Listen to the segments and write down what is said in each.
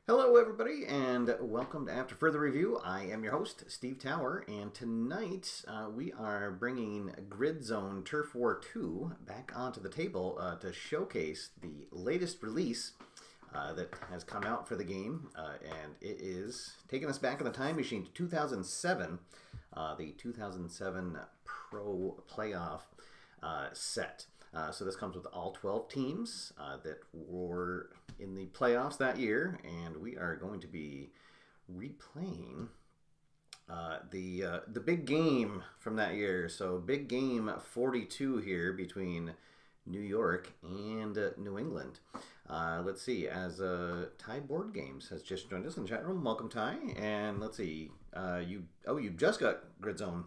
Hello, everybody, and welcome to After Further Review. I am your host, Steve Tower, and tonight we are bringing Grid Zone Turf War 2 back onto the table to showcase the latest release that has come out for the game, and it is taking us back in the time machine to 2007, the 2007 Pro Playoff set. So this comes with all 12 teams that were in the playoffs that year, and we are going to be replaying the big game from that year. So Big Game 42 here between New York and New England. Let's see, as Ty Board Games has just joined us in the chat room. Welcome, Ty. And let's see, you just got Grid Zone.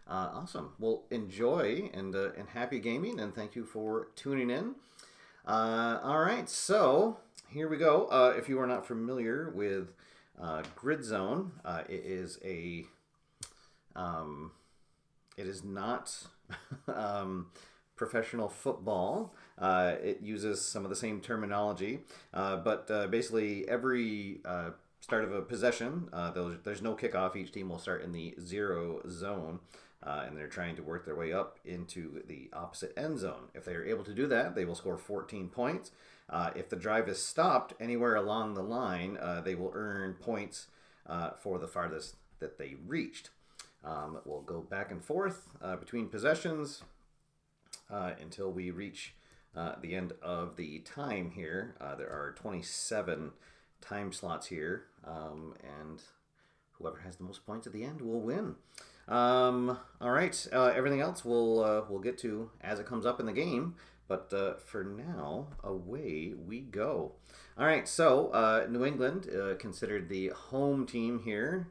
Awesome. Well, enjoy and happy gaming, and thank you for tuning in. All right, so here we go. If you are not familiar with Grid Zone, it is not professional football. It uses some of the same terminology, but basically every start of a possession, there's no kickoff. Each team will start in the 0 zone. And they're trying to work their way up into the opposite end zone. If they are able to do that, they will score 14 points. If the drive is stopped anywhere along the line, they will earn points for the farthest that they reached. We'll go back and forth between possessions until we reach the end of the time here. There are 27 time slots here, and whoever has the most points at the end will win. All right. Everything else we'll get to as it comes up in the game. But for now, away we go. All right. So New England considered the home team here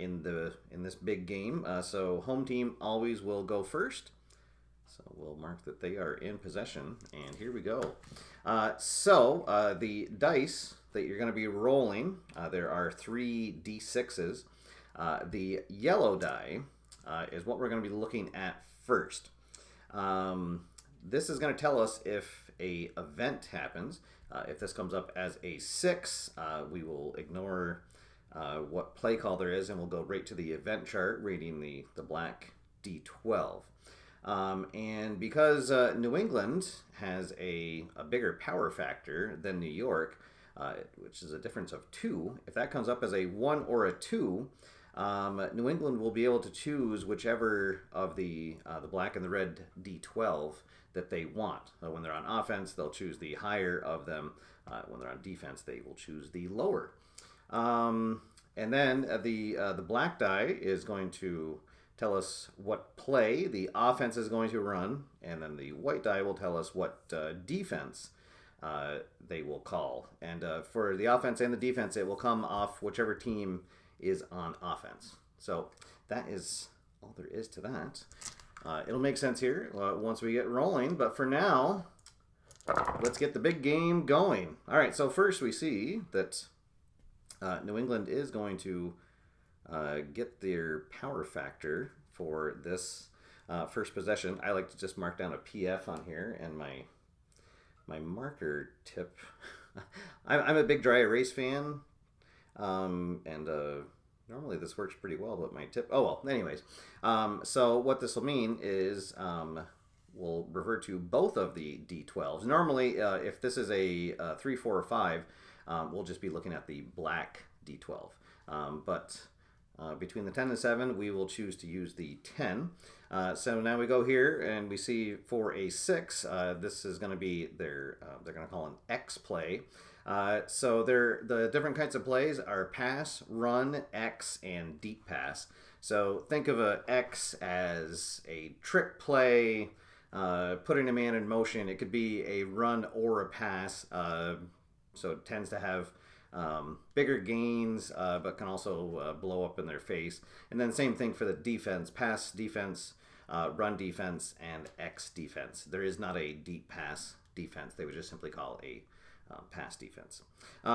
in this big game. So home team always will go first. So we'll mark that they are in possession. And here we go. So the dice that you're going to be rolling, there are 3 D6s. The yellow die is what we're going to be looking at first. This is going to tell us if a event happens. If this comes up as a 6, we will ignore what play call there is, and we'll go right to the event chart, reading the black D12. And because New England has a bigger power factor than New York, which is a difference of 2, if that comes up as a 1 or a 2, New England will be able to choose whichever of the black and the red D12 that they want. When they're on offense, they'll choose the higher of them. When they're on defense, they will choose the lower. And then the black die is going to tell us what play the offense is going to run, and then the white die will tell us what defense they will call. And for the offense and the defense, it will come off whichever team is on offense. So that is all there is to that. It'll make sense here once we get rolling, but for now, let's get the big game going. All right, so first we see that New England is going to get their power factor for this first possession. I like to just mark down a PF on here, and my marker tip. I'm a big dry erase fan. Normally this works pretty well, but my tip, oh well, anyways. So what this will mean is we'll revert to both of the D12s. Normally, if this is a 3, 4, or 5, we'll just be looking at the black D12. But between the 10 and 7, we will choose to use the 10. So now we go here and we see for a 6, this is going to be they're going to call an X play. So the different kinds of plays are pass, run, X, and deep pass. So think of a X as a trick play, putting a man in motion. It could be a run or a pass. So it tends to have bigger gains, but can also blow up in their face. And then same thing for the defense: pass defense, run defense, and X defense. There is not a deep pass defense. They would just simply call a pass defense.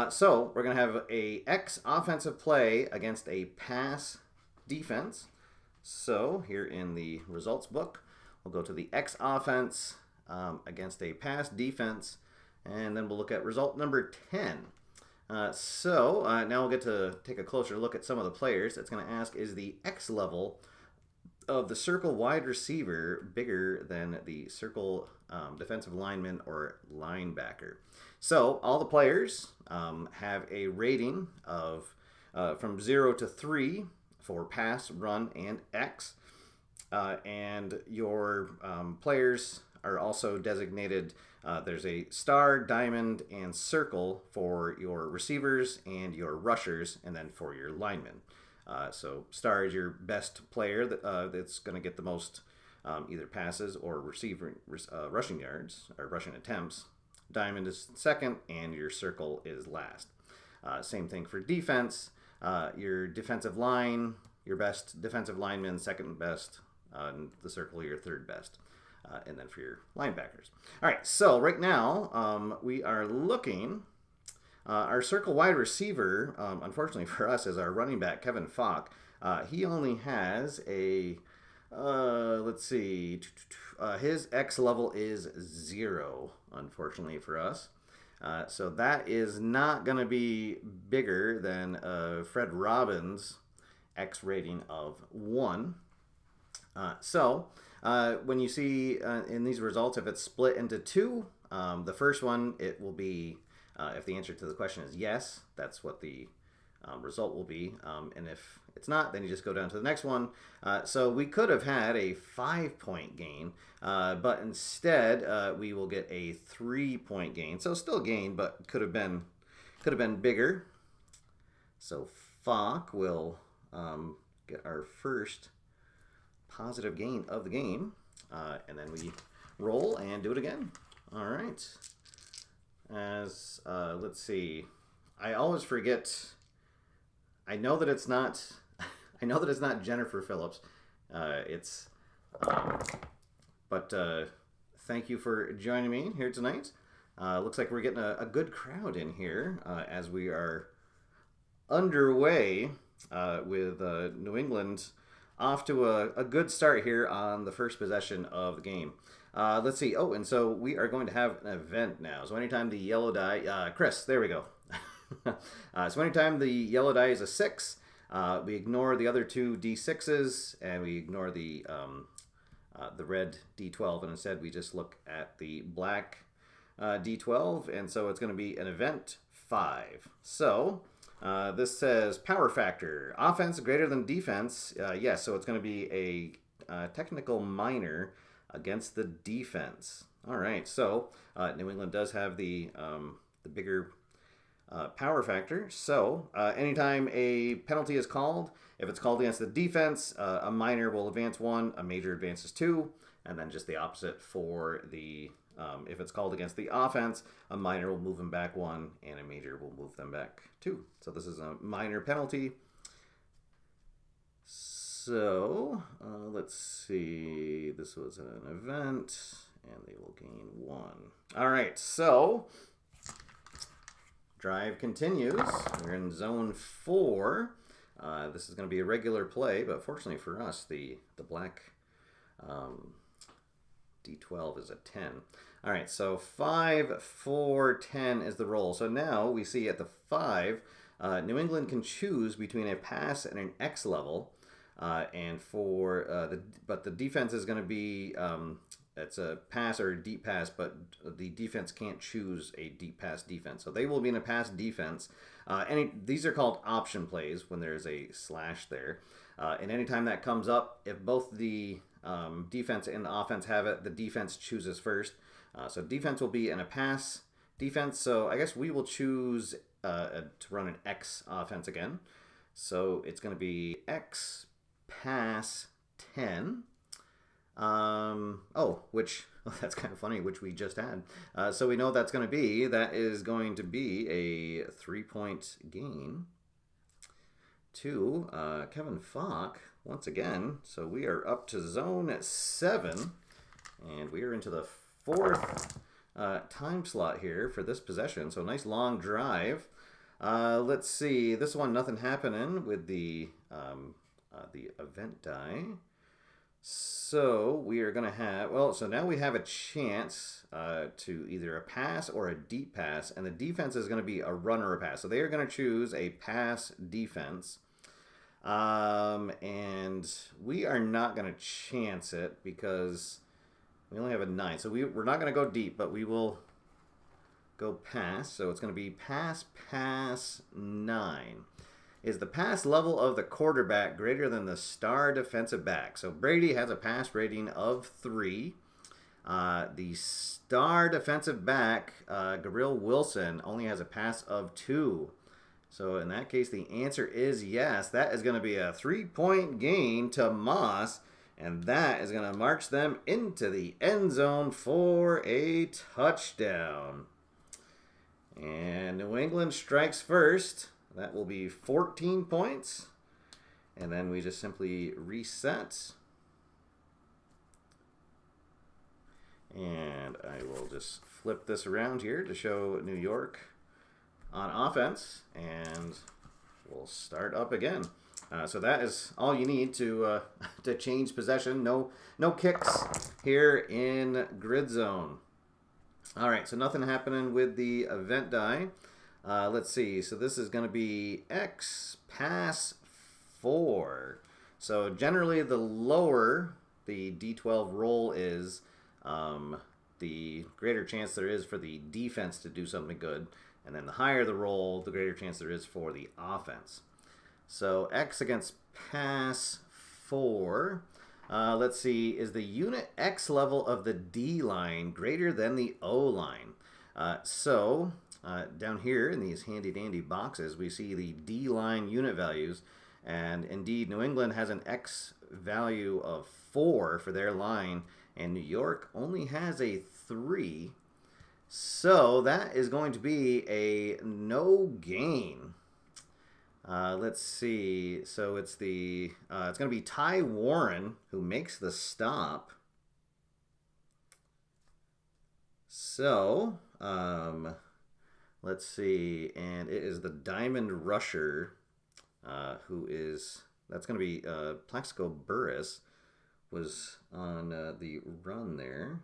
So we're going to have a X offensive play against a pass defense. So here in the results book, we'll go to the X offense against a pass defense, and then we'll look at result number 10. Now we'll get to take a closer look at some of the players. It's going to ask, is the X level of the circle wide receiver bigger than the circle defensive lineman or linebacker? So all the players have a rating of from 0 to 3 for pass, run, and X. And your players are also designated. There's a star, diamond, and circle for your receivers and your rushers, and then for your linemen. So star is your best player that's going to get the most either passes or rushing yards or rushing attempts. Diamond is second, and your circle is last. Same thing for defense. Your defensive line, your best defensive lineman, second best. The circle, your third best. And then for your linebackers. All right, so right now we are looking. Our circle wide receiver, unfortunately for us, is our running back, Kevin Falk. He only has a, let's see, his X level is 0, unfortunately for us. So that is not going to be bigger than Fred Robbins' X rating of 1. When you see in these results, if it's split into 2, the first one, it will be, if the answer to the question is yes, that's what the result will be. And if it's not, then you just go down to the next one. So we could have had a 5-point gain, but instead we will get a 3-point gain. So still gain, but could have been bigger. So Falk will get our first positive gain of the game, and then we roll and do it again. All right. Let's see. I always forget. I know that it's not. I know that it's not Jennifer Phillips. But thank you for joining me here tonight. Looks like we're getting a good crowd in here as we are underway with New England off to a good start here on the first possession of the game. Let's see. Oh, and so we are going to have an event now. So anytime the yellow die, Chris, there we go. So anytime the yellow die is a 6, we ignore the other 2 D6s, and we ignore the red D12, and instead we just look at the black D12, and so it's going to be an event 5. So this says power factor, offense greater than defense. Yes, so it's going to be a technical minor against the defense. All right, so New England does have the bigger power factor. So anytime a penalty is called, if it's called against the defense, a minor will advance 1, a major advances 2, and then just the opposite for the if it's called against the offense, a minor will move them back 1, and a major will move them back 2. So this is a minor penalty. So let's see. This was an event, and they will gain 1. All right, so drive continues. We're in zone 4. This is going to be a regular play, but fortunately for us, the black D12 is a 10. All right, so 5, 4, 10 is the roll. So now we see at the 5, New England can choose between a pass and an X level, and for but the defense is going to be it's a pass or a deep pass, but the defense can't choose a deep pass defense. So they will be in a pass defense. These are called option plays when there's a slash there. And anytime that comes up, if both the defense and the offense have it, the defense chooses first. So defense will be in a pass defense. So I guess we will choose to run an X offense again. So it's going to be X pass 10. That's kind of funny, which we just had. So we know that's going to be, that is going to be a 3-point gain to Kevin Falk once again. So we are up to zone 7, and we are into the 4th time slot here for this possession. So nice long drive. Let's see, this one, nothing happening with the event die. So we are going to have, well, so now we have a chance to either a pass or a deep pass, and the defense is going to be a run or a pass. So they are going to choose a pass defense. And we are not going to chance it because we only have a 9. So we're not going to go deep, but we will go pass. So it's going to be pass, pass, 9. Is the pass level of the quarterback greater than the star defensive back? So Brady has a pass rating of 3. The star defensive back, Gabriel Wilson, only has a pass of 2. So in that case, the answer is yes. That is going to be a 3-point gain to Moss, and that is going to march them into the end zone for a touchdown. And New England strikes first. That will be 14 points. And then we just simply reset. And I will just flip this around here to show New York on offense. And we'll start up again. So that is all you need to change possession. No kicks here in grid zone. All right, so nothing happening with the event die. Let's see. So this is going to be X pass 4. So generally, the lower the D12 roll is, the greater chance there is for the defense to do something good. And then the higher the roll, the greater chance there is for the offense. So X against pass 4. Let's see. Is the unit X level of the D line greater than the O line? Down here in these handy-dandy boxes, we see the D-line unit values, and indeed, New England has an X value of 4 for their line, and New York only has a 3. So that is going to be a no gain. Let's see. So it's going to be Ty Warren who makes the stop. So, let's see, and it is the Diamond Rusher, that's going to be Plaxico Burress, was on the run there.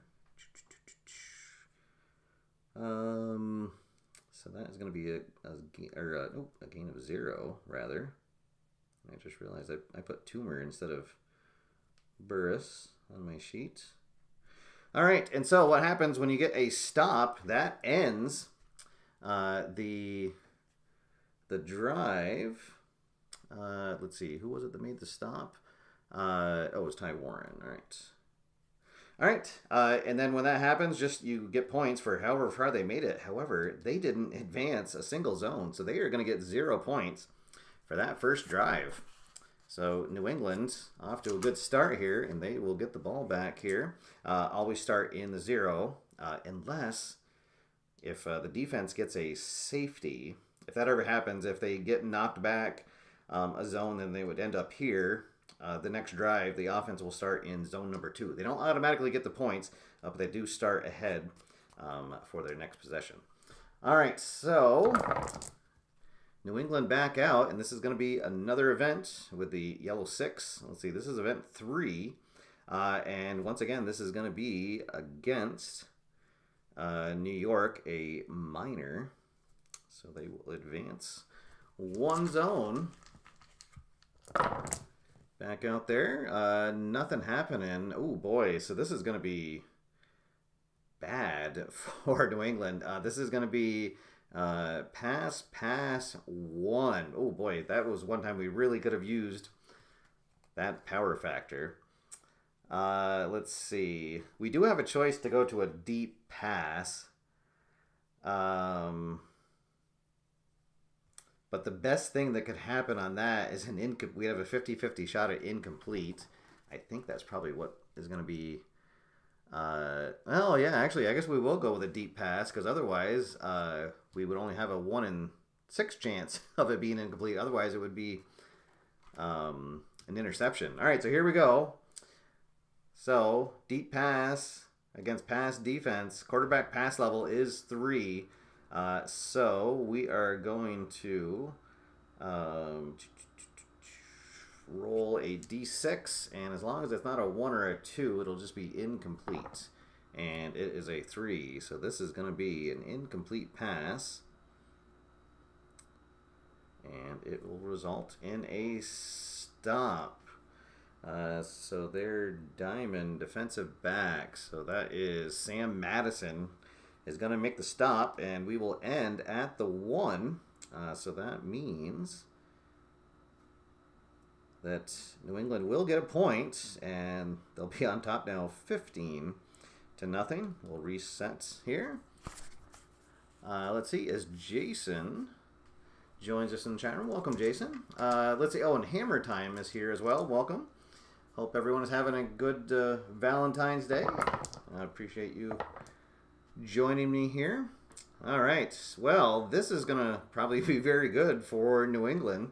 So that is going to be a gain of 0, rather. I just realized I put Toomer instead of Burress on my sheet. All right, and so what happens when you get a stop, that ends the drive. Let's see, who was it that made the stop? It was Ty Warren. All right, and then when that happens, you get points for however far they made it. However, they didn't advance a single zone, so they are going to get 0 points for that first drive. So New England off to a good start here, and they will get the ball back here. Always start in the 0, unless if the defense gets a safety. If that ever happens, if they get knocked back a zone, then they would end up here. The next drive, the offense will start in zone number 2. They don't automatically get the points, but they do start ahead for their next possession. All right, so New England back out, and this is going to be another event with the yellow 6. Let's see, this is event 3. And once again, this is going to be against New York, a minor. So they will advance 1 zone. Back out there. Nothing happening. Oh, boy. So this is going to be bad for New England. This is going to be pass 1. Oh, boy. That was one time we really could have used that power factor. Let's see. We do have a choice to go to a deep pass. But the best thing that could happen on that is we have a 50-50 shot at incomplete. I think that's probably what is going to be. Well, yeah, actually, I guess we will go with a deep pass because otherwise we would only have a 1 in 6 chance of it being incomplete. Otherwise, it would be an interception. All right, so here we go. So, deep pass against pass defense. Quarterback pass level is 3. So, we are going to... roll a d6, and as long as it's not a 1 or a 2, it'll just be incomplete. And it is a 3, so this is going to be an incomplete pass. And it will result in a stop. So their diamond defensive back, so that is Sam Madison, is going to make the stop, and we will end at the 1. So that means that New England will get a point, and they'll be on top now 15-0. We'll reset here. Let's see, as Jason joins us in the chat room. Welcome, Jason. Let's see. Oh, and Hammer Time is here as well. Welcome. Hope everyone is having a good Valentine's Day. I appreciate you joining me here. All right. Well, this is going to probably be very good for New England,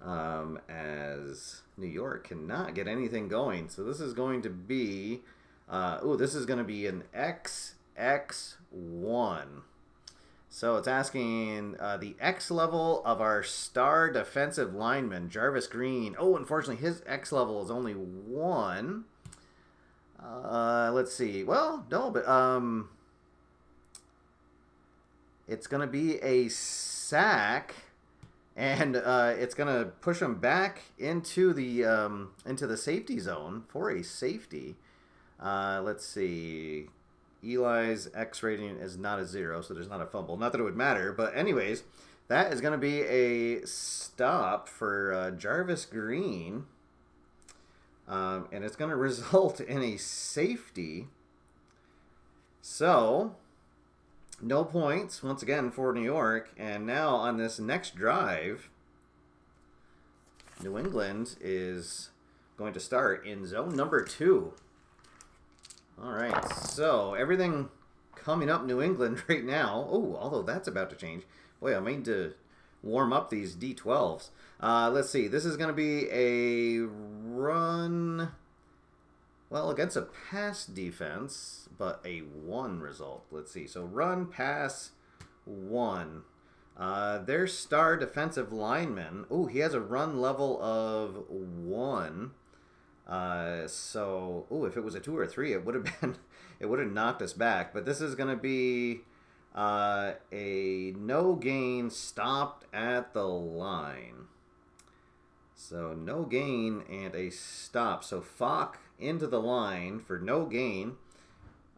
as New York cannot get anything going. So this is going to be, this is going to be an XX1. So it's asking the X level of our star defensive lineman, Jarvis Green. Oh, unfortunately, his X level is only 1. Let's see. Well, no, but it's going to be a sack, and it's going to push him back into the safety zone for a safety. Let's see. Eli's X rating is not a 0, so there's not a fumble. Not that it would matter, but anyways, that is going to be a stop for Jarvis Green, and it's going to result in a safety. So, no points, once again, for New York, and now on this next drive, New England is going to start in zone number 2. All right, so everything coming up New England right now. Oh, although that's about to change. Boy, I need to warm up these D12s. Let's see. This is going to be a run, well, against a pass defense, but a 1 result. Let's see. So run, pass, 1. Their star defensive lineman. Oh, he has a run level of 1. So, if it was a 2 or a 3, it would have knocked us back. But this is going to be a no gain stopped at the line. So no gain and a stop. So Falk into the line for no gain,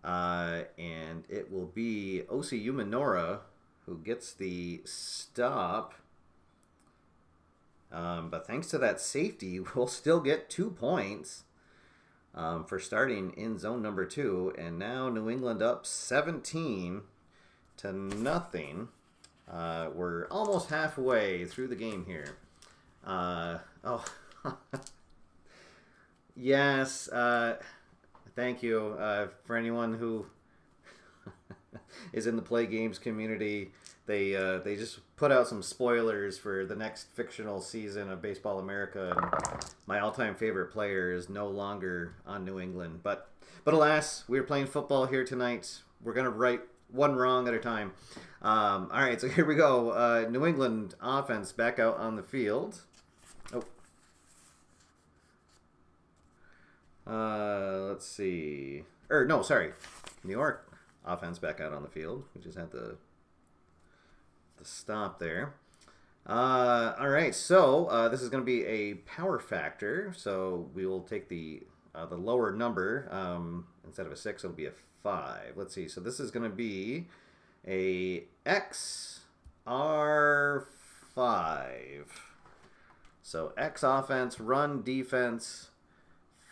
and it will be Osi Umenora who gets the stop. But thanks to that safety, we'll still get 2 points for starting in zone number 2. And now New England up 17-0. We're almost halfway through the game here. Yes. Thank you for anyone who is in the Play Games community. They just put out some spoilers for the next fictional season of Baseball America, and my all-time favorite player is no longer on New England. But alas, we're playing football here tonight. We're gonna right one wrong at a time. All right, so here we go. New England offense back out on the field. Let's see. New York offense back out on the field. We just had the stop there. All right, so this is going to be a power factor. So we will take the lower number. Instead of a 6, it'll be a 5. Let's see. So this is going to be a XR5. So X offense, run defense,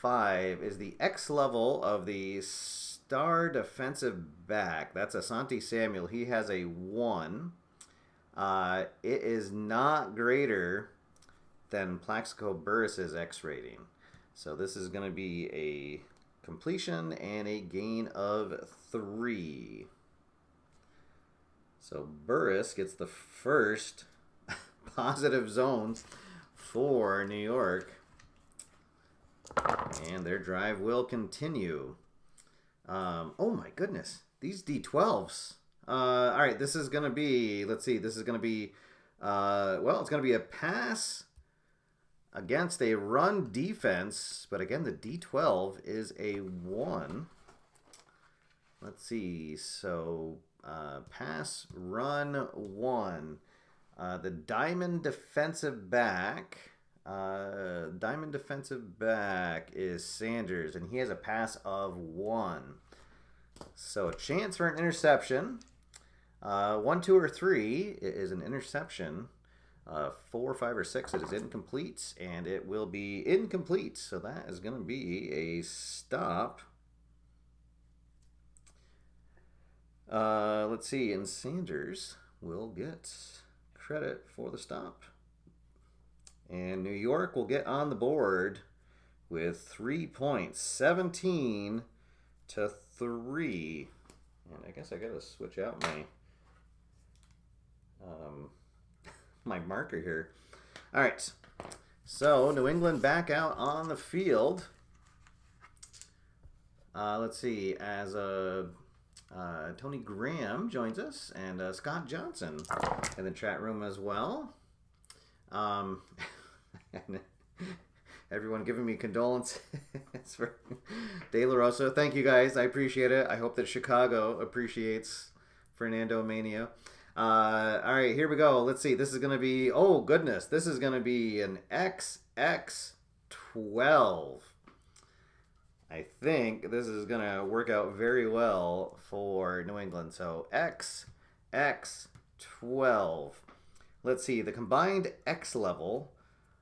5 is the X level of the star defensive back. That's Asante Samuel. He has a 1. It is not greater than Plaxico Burris's X rating. So this is going to be a completion and a gain of 3. So Burris gets the first positive zones for New York. And their drive will continue. Oh my goodness. These D12s. All right, this is going to be, let's see, this is going to be, it's going to be a pass, against a run defense, but again, the D12 is a 1. Let's see. So, pass, run, 1. The diamond defensive back is Sanders, and he has a pass of 1. So a chance for an interception. 1, 2, or 3 is an interception. 4, 5, or 6 it is incomplete, and it will be incomplete. So that is going to be a stop. Let's see, and Sanders will get credit for the stop. And New York will get on the board with 3 points, 17 to 3. And I guess I gotta switch out my my marker here. All right, so New England back out on the field. Let's see, as Tony Graham joins us, and Scott Johnson in the chat room as well. And everyone giving me condolences for De La Rosa. Thank you guys. I appreciate it. I hope that Chicago appreciates Fernando Mania. All right, here we go. Let's see. This is going to be, oh goodness, this is going to be an XX12. I think this is going to work out very well for New England. So XX12. Let's see. The combined X level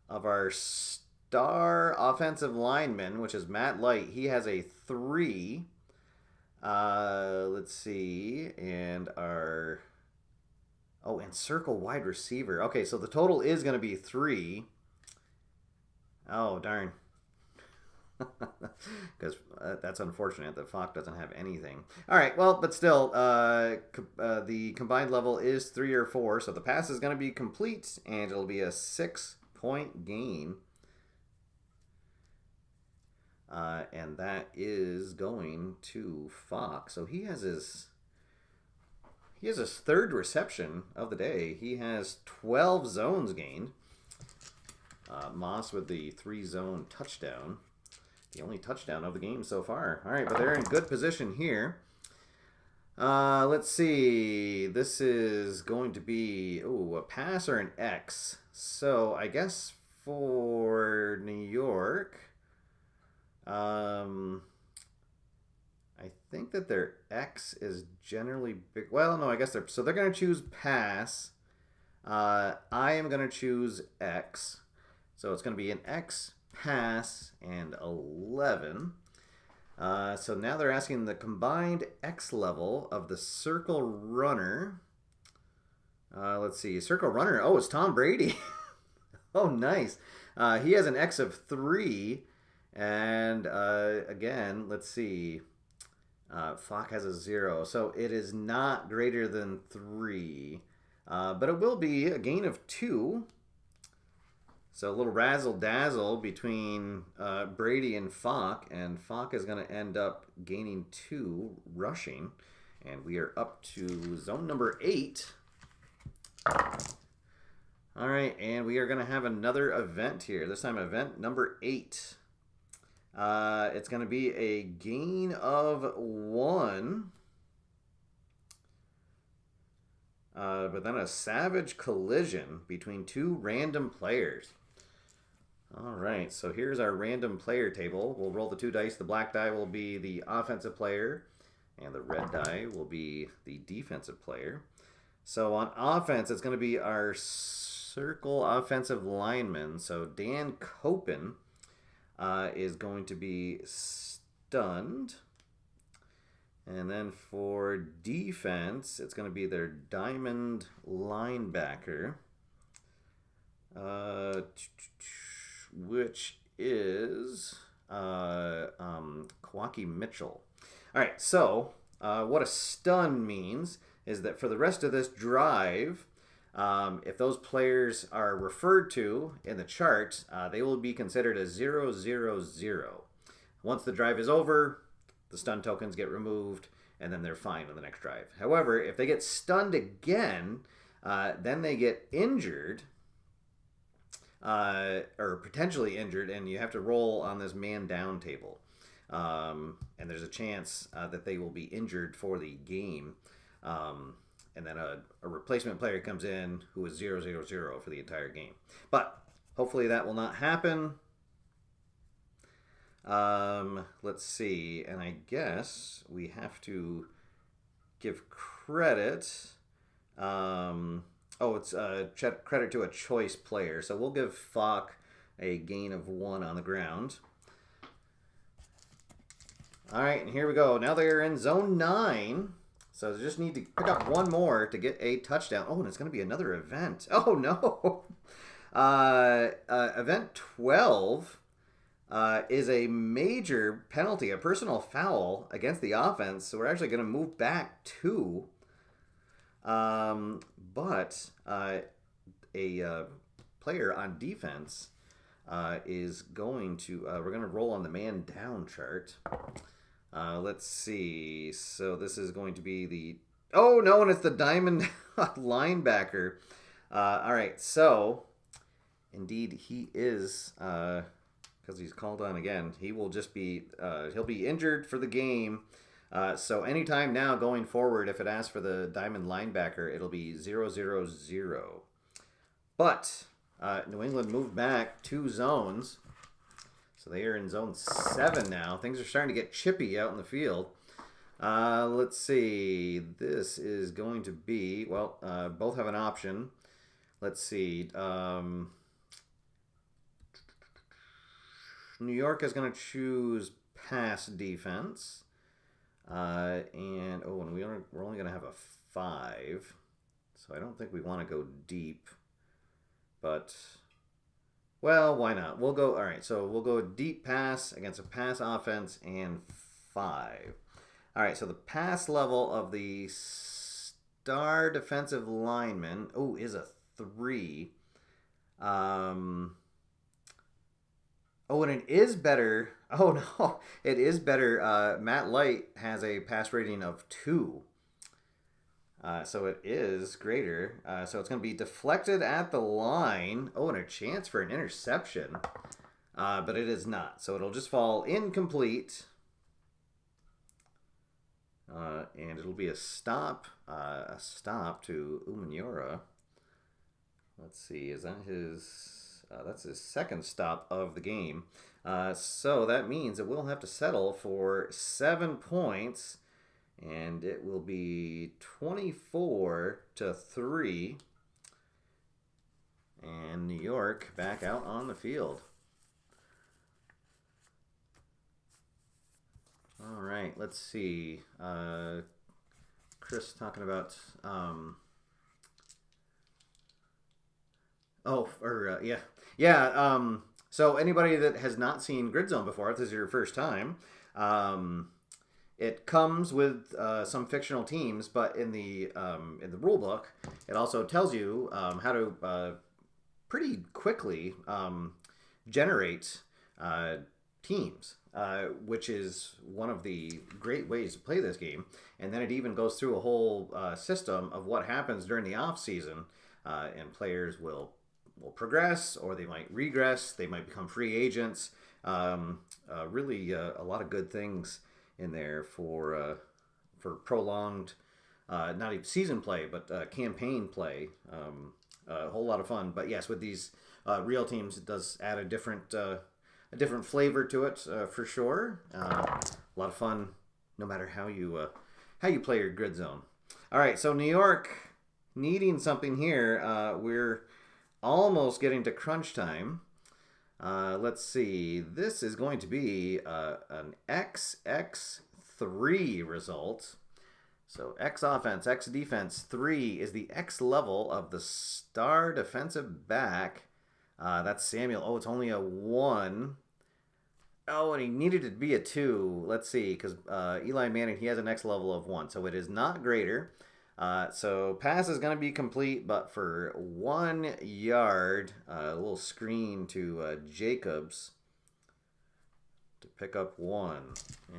of our star offensive lineman, which is Matt Light, he has a 3. Let's see. And our... oh, and circle wide receiver. Okay, so the total is going to be 3. Oh, darn. Because that's unfortunate that Falk doesn't have anything. All right, well, but still, the combined level is 3 or 4, so the pass is going to be complete, and it'll be a 6-point gain. And that is going to Falk. So he has his 3rd reception of the day. He has 12 zones gained. Moss with the 3-zone touchdown. The only touchdown of the game so far. All right, but they're in good position here. Let's see. This is going to be, a pass or an X. So I guess for New York, I think that their X is generally big. Well, no, I guess they're going to choose pass. I am going to choose X. So it's going to be an X, pass, and 11. So now they're asking the combined X level of the circle runner. Let's see. Circle runner. Oh, it's Tom Brady. Oh, nice. He has an X of 3. And again, let's see. Falk has a 0. So it is not greater than 3. But it will be a gain of 2. So a little razzle-dazzle between Brady and Falk is going to end up gaining 2 rushing. And we are up to zone number 8. All right, and we are going to have another event here. This time event number 8. It's going to be a gain of 1. But then a savage collision between 2 random players. All right, so here's our random player table. We'll roll the 2 dice. The black die will be the offensive player, and the red die will be the defensive player. So on offense, it's going to be our circle offensive lineman. So Dan Copen is going to be stunned. And then for defense, it's going to be their diamond linebacker, which is Kawaki Mitchell. All right, so what a stun means is that for the rest of this drive, if those players are referred to in the chart, they will be considered a 0-0-0. Once the drive is over, the stun tokens get removed, and then they're fine on the next drive. However, if they get stunned again, then they get injured. or potentially injured, and you have to roll on this man down table. And there's a chance that they will be injured for the game. And then a replacement player comes in who is 0-0-0 for the entire game. But hopefully that will not happen. Let's see. And I guess we have to give credit. It's credit to a choice player. So we'll give Falk a gain of 1 on the ground. All right, and here we go. Now they are in zone 9. So they just need to pick up one more to get a touchdown. Oh, and it's going to be another event. Oh, no. Event 12 is a major penalty, a personal foul against the offense. So we're actually going to move back 2. But a player on defense is going to... we're going to roll on the man down chart. Let's see. So this is going to be the... Oh, no, and it's the diamond linebacker. All right, so indeed he is, because he's called on again, he will just be, he'll be injured for the game. So anytime now going forward, if it asks for the diamond linebacker, it'll be 0-0-0. But New England moved back 2 zones. So they are in zone 7 now. Things are starting to get chippy out in the field. Let's see. This is going to be, well, both have an option. Let's see. New York is going to choose pass defense. And we're only going to have a 5. So I don't think we want to go deep. But... well, why not? We'll go, all right, so we'll go deep pass against a pass offense and 5. All right, so the pass level of the star defensive lineman, is a 3. And it is better. Oh, no, it is better. Matt Light has a pass rating of 2. So it is greater. So it's going to be deflected at the line. Oh, and a chance for an interception. But it is not. So it'll just fall incomplete. And it'll be a stop. A stop to Umanura. Let's see. Is that his... that's his second stop of the game. So that means that we'll have to settle for 7 points. And it will be 24-3. And New York back out on the field. All right, let's see. Chris talking about... so anybody that has not seen Grid Zone before, if this is your first time... it comes with some fictional teams, but in the rule book, it also tells you how to pretty quickly generate teams, which is one of the great ways to play this game. And then it even goes through a whole system of what happens during the off season, and players will progress, or they might regress, they might become free agents. Really, a lot of good things in there for prolonged, not even season play, but campaign play. A whole lot of fun. But yes, with these real teams, it does add a different flavor to it for sure. A lot of fun, no matter how you play your Grid Zone. All right, so New York needing something here. We're almost getting to crunch time. Let's see. This is going to be an XX3 result. So X offense, X defense, 3 is the X level of the star defensive back. That's Samuel. Oh, it's only a 1. Oh, and he needed it to be a 2. Let's see, because Eli Manning, he has an X level of 1. So it is not greater. So pass is going to be complete, but for 1 yard, a little screen to Jacobs to pick up 1.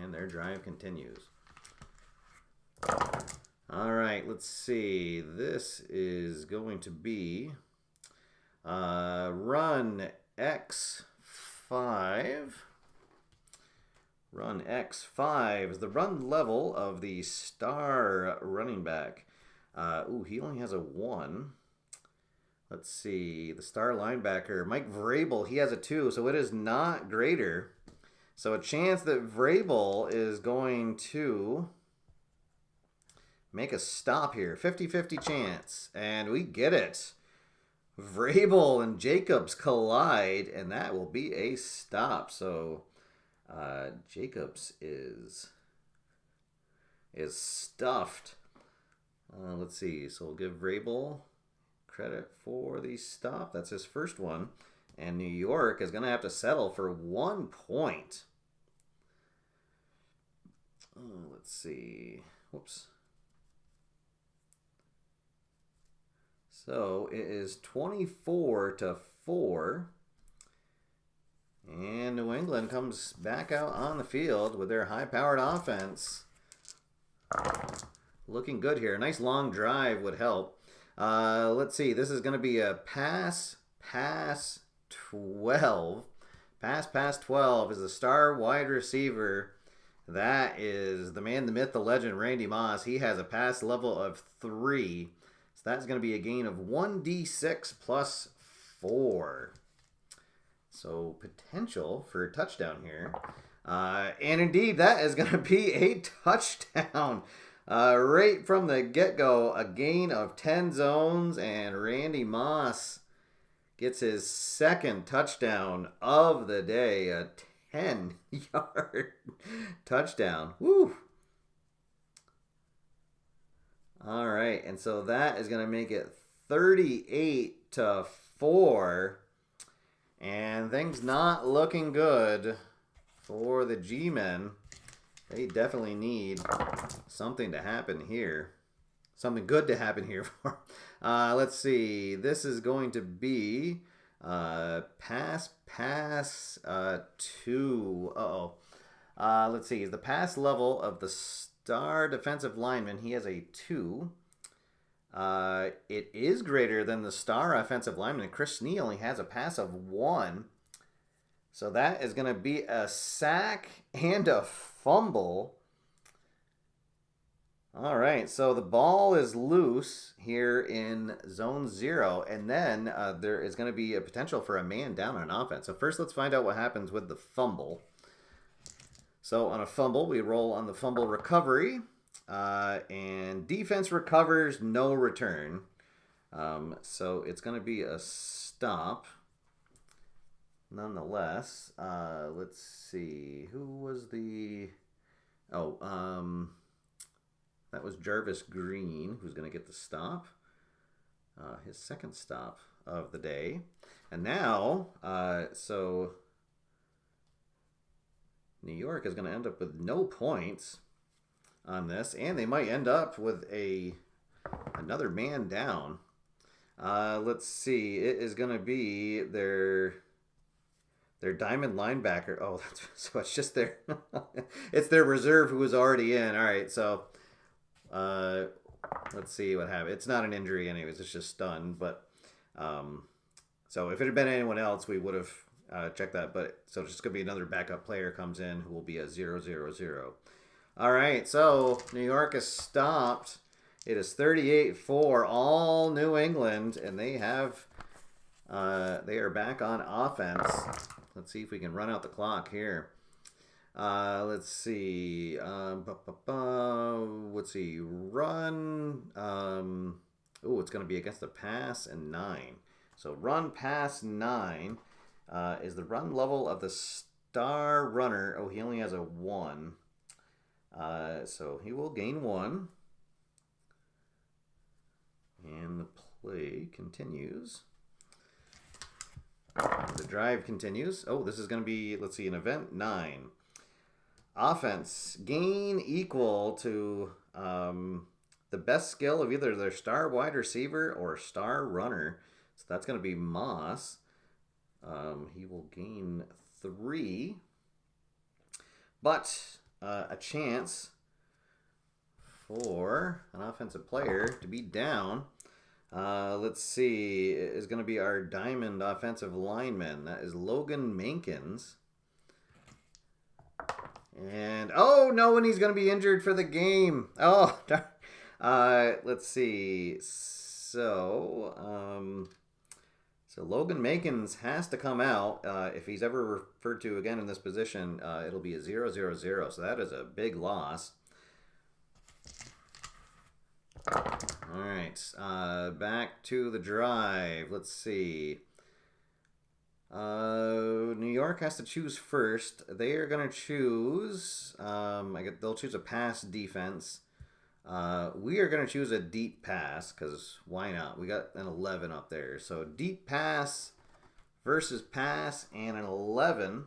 And their drive continues. All right, let's see. This is going to be Run X5. Run X5 is the run level of the star running back. He only has a 1. Let's see. The star linebacker, Mike Vrabel, he has a 2, so it is not greater. So a chance that Vrabel is going to make a stop here. 50-50 chance. And we get it. Vrabel and Jacobs collide, and that will be a stop. So Jacobs is stuffed. Let's see. So we'll give Vrabel credit for the stop. That's his first one. And New York is going to have to settle for 1 point. Let's see. Whoops. So it is 24-4. And New England comes back out on the field with their high-powered offense. Looking good here. A nice long drive would help. Let's see. This is going to be a pass 12. Pass 12 is the star wide receiver. That is the man, the myth, the legend, Randy Moss. He has a pass level of 3. So that's going to be a gain of 1d6 plus 4. So potential for a touchdown here. And indeed, that is going to be a touchdown. Right from the get-go, a gain of 10 zones, and Randy Moss gets his second touchdown of the day, a 10-yard touchdown. Woo! All right, and so that is going to make it 38-4, and things not looking good for the G-men. They definitely need something to happen here. Something good to happen here for. Let's see. This is going to be pass 2. Let's see. The pass level of the star defensive lineman, he has a 2. It is greater than the star offensive lineman. Chris Snee only has a pass of 1. So that is going to be a sack and a fumble. All right, so the ball is loose here in zone 0, and then there is going to be a potential for a man down on offense. So first, let's find out what happens with the fumble. So on a fumble, we roll on the fumble recovery, and defense recovers, no return. So it's going to be a stop. Nonetheless, let's see. Who was the... that was Jarvis Green, who's going to get the stop. His second stop of the day. And now, so New York is going to end up with no points on this, and they might end up with another man down. Let's see. It is going to be their diamond linebacker. Oh, so it's just it's their reserve who was already in. All right, so let's see what happens. It's not an injury anyways. It's just stunned. But so if it had been anyone else, we would have checked that. But so it's just going to be another backup player comes in who will be a 0-0-0. All right, so New York is stopped. It is 38-4, all New England, and they are back on offense. Let's see if we can run out the clock here. Let's see. Let's see. Run. It's going to be against the pass and 9. So run, pass 9 is the run level of the star runner. Oh, he only has a 1. So he will gain 1. And the play continues. The drive continues. Oh, this is going to be, let's see, an event 9. Offense, gain equal to the best skill of either their star wide receiver or star runner. So that's going to be Moss. He will gain 3. But a chance for an offensive player to be down. Let's see. It is going to be our diamond offensive lineman. That is Logan Mankins. And, oh, no, and he's going to be injured for the game. Oh, let's see. So Logan Mankins has to come out. If he's ever referred to again in this position, it'll be a 0-0-0. So that is a big loss. All right, back to the drive. Let's see. New York has to choose first. They are going to choose. They'll choose a pass defense. We are going to choose a deep pass because why not? We got an 11 up there. So deep pass versus pass and an 11.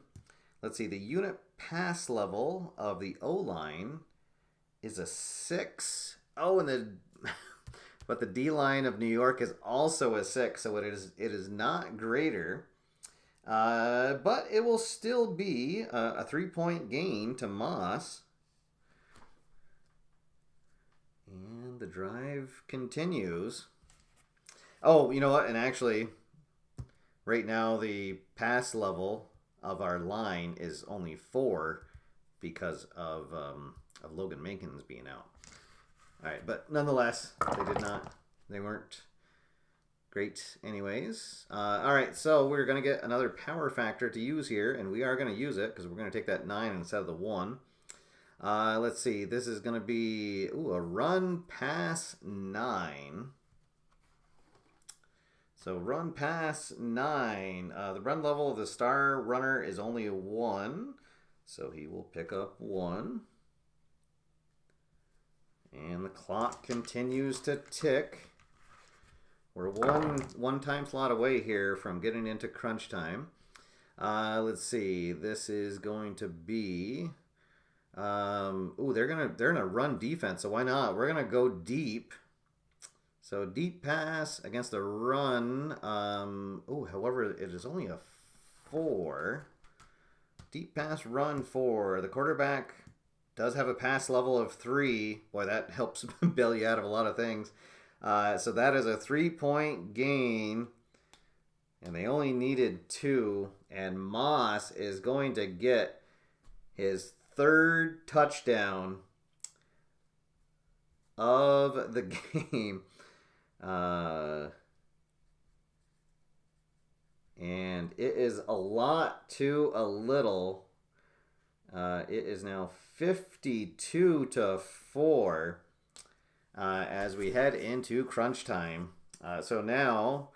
Let's see. The unit pass level of the O-line is a 6. Oh, and but the D-line of New York is also a 6, so it is not greater. But it will still be a 3-point gain to Moss. And the drive continues. Oh, you know what? And actually, right now the pass level of our line is only 4 because of Logan Mankins being out. All right, but nonetheless, they weren't great anyways. All right, so we're going to get another power factor to use here, and we are going to use it because we're going to take that 9 instead of the 1. Let's see, this is going to be a run pass 9. So run pass 9. The run level of the star runner is only a 1, so he will pick up 1. And the clock continues to tick. We're one time slot away here from getting into crunch time. Let's see. This is going to be. They're gonna run defense. So why not? We're gonna go deep. So deep pass against the run. However, it is only a 4. Deep pass run 4. The quarterback does have a pass level of 3. Boy, that helps bail you out of a lot of things. So that is a 3-point gain. And they only needed 2. And Moss is going to get his 3rd touchdown of the game. And it is a lot to a little. It is now 52-4 as we head into crunch time. So now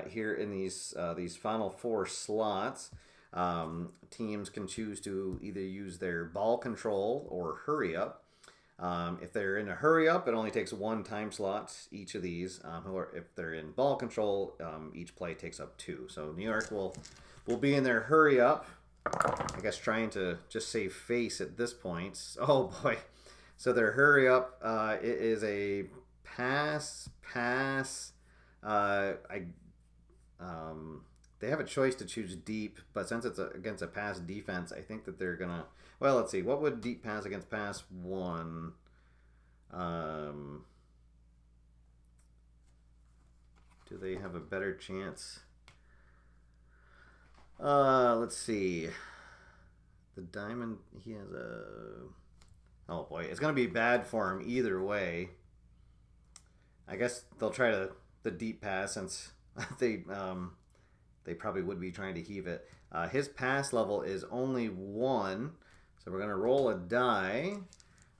here in these final 4 slots, teams can choose to either use their ball control or hurry up. If they're in a hurry up, it only takes 1 time slot each of these. Or if they're in ball control, each play takes up 2. So New York will be in their hurry up. I guess trying to just save face at this point. Oh boy. So their hurry up, it is a pass. They have a choice to choose deep, but since it's against a pass defense, I think that they're gonna. Well, let's see. What would deep pass against pass 1? Do they have a better chance? Let's see. The diamond, he has a. Oh boy, it's gonna be bad for him either way. I guess they'll try the deep pass since they probably would be trying to heave it. His pass level is only 1, so we're gonna roll a die.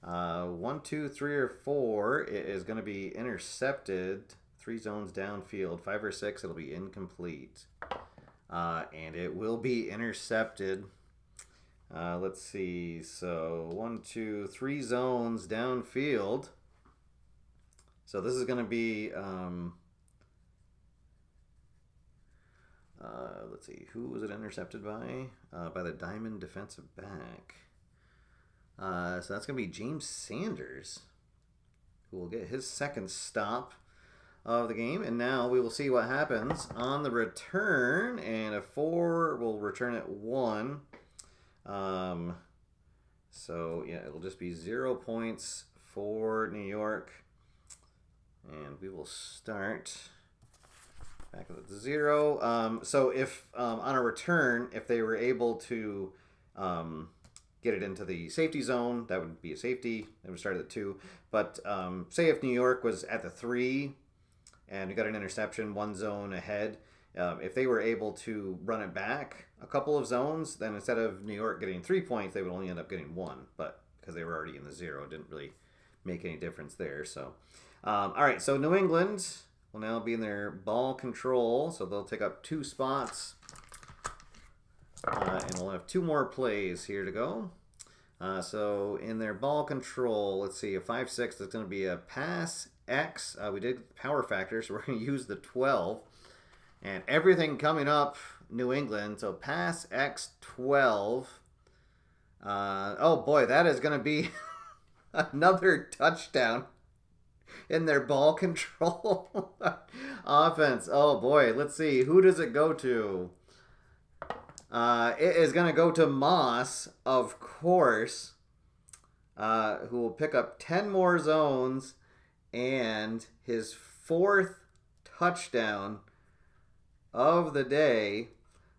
1, 2, 3, or 4. It is gonna be intercepted. 3 zones downfield. 5 or 6, it'll be incomplete. And it will be intercepted. Let's see. So 1, 2, 3 zones downfield. So this is going to be. Let's see. Who was it intercepted by? By the diamond defensive back. So that's going to be James Sanders, who will get his 2nd stop of the game. And now we will see what happens on the return. And a 4 will return at 1. So yeah, it'll just be 0 points for New York. And we will start back at the 0. So if on a return, if they were able to get it into the safety zone, that would be a safety. It would start at the 2. But say if New York was at the 3 and we got an interception, 1 zone ahead, if they were able to run it back a couple of zones, then instead of New York getting 3 points, they would only end up getting 1. But because they were already in the 0, it didn't really make any difference there. So, all right, so New England will now be in their ball control, so they'll take up 2 spots. And we'll have 2 more plays here to go. So in their ball control, let's see, a 5-6 is going to be a pass X. We did power factor, so we're going to use the 12. And everything coming up, New England. So pass X 12. Oh boy, that is going to be another touchdown in their ball control offense. Oh boy, let's see. Who does it go to? It is going to go to Moss, of course, who will pick up 10 more zones and his 4th touchdown of the day.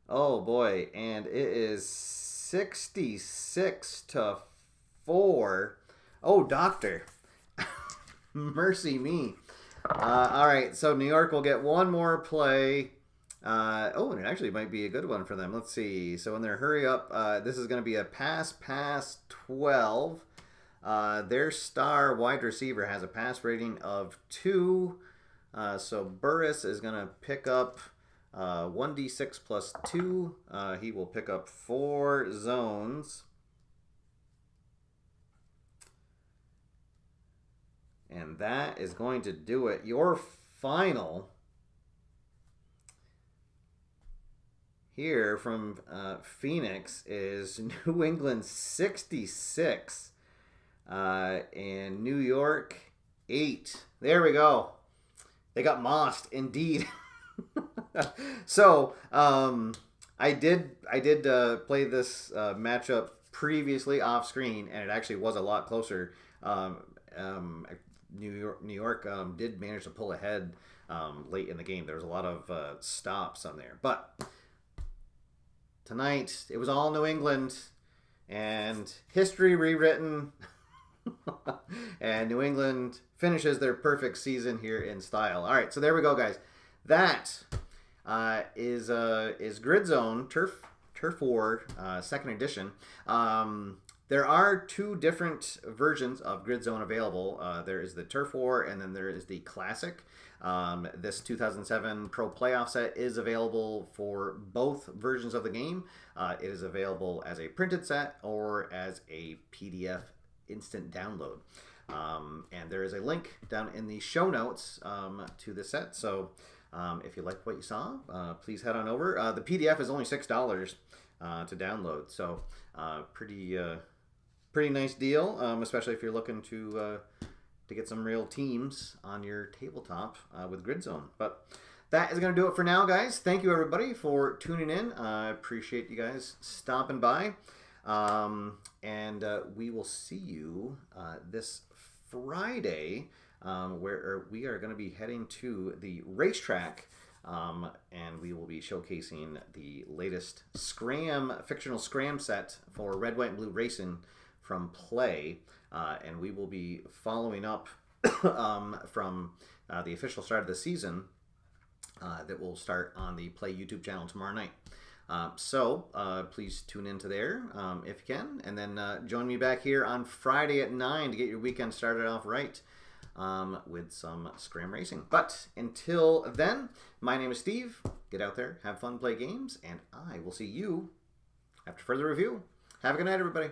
Oh boy, and it is 66-4. Oh, doctor. Mercy me. All right, so New York will get 1 more play. And it actually might be a good one for them. Let's see. So in their hurry up, this is going to be a pass 12. Their star wide receiver has a pass rating of 2. So Burris is going to pick up 1d6 plus 2. He will pick up 4 zones. And that is going to do it. Your final here from Phoenix is New England 66 and New York 8. There we go. They got mossed, indeed. So I did play this matchup previously off screen, and it actually was a lot closer. New York did manage to pull ahead late in the game. There was a lot of stops on there, but tonight it was all New England and history rewritten. And New England finishes their perfect season here in style. All right, so there we go, guys. That is Grid Zone Turf War second edition. There are 2 different versions of Grid Zone available. There is the Turf War, and then there is the Classic. This 2007 Pro Playoff set is available for both versions of the game. It is available as a printed set or as a PDF instant download. And there is a link down in the show notes to the set. So if you liked what you saw, please head on over. The PDF is only $6 to download. So pretty nice deal, especially if you're looking to get some real teams on your tabletop with Grid Zone. But that is going to do it for now, guys. Thank you, everybody, for tuning in. I appreciate you guys stopping by. And we will see you this Friday, where we are going to be heading to the racetrack, and we will be showcasing the latest fictional Scram set for Red, White, and Blue Racing from Play, and we will be following up from the official start of the season that will start on the Play YouTube channel tomorrow night. So please tune into there if you can, and then join me back here on Friday at 9 to get your weekend started off right with some Scram racing. But until then, my name is Steve. Get out there, have fun, play games, and I will see you after further review. Have a good night, everybody.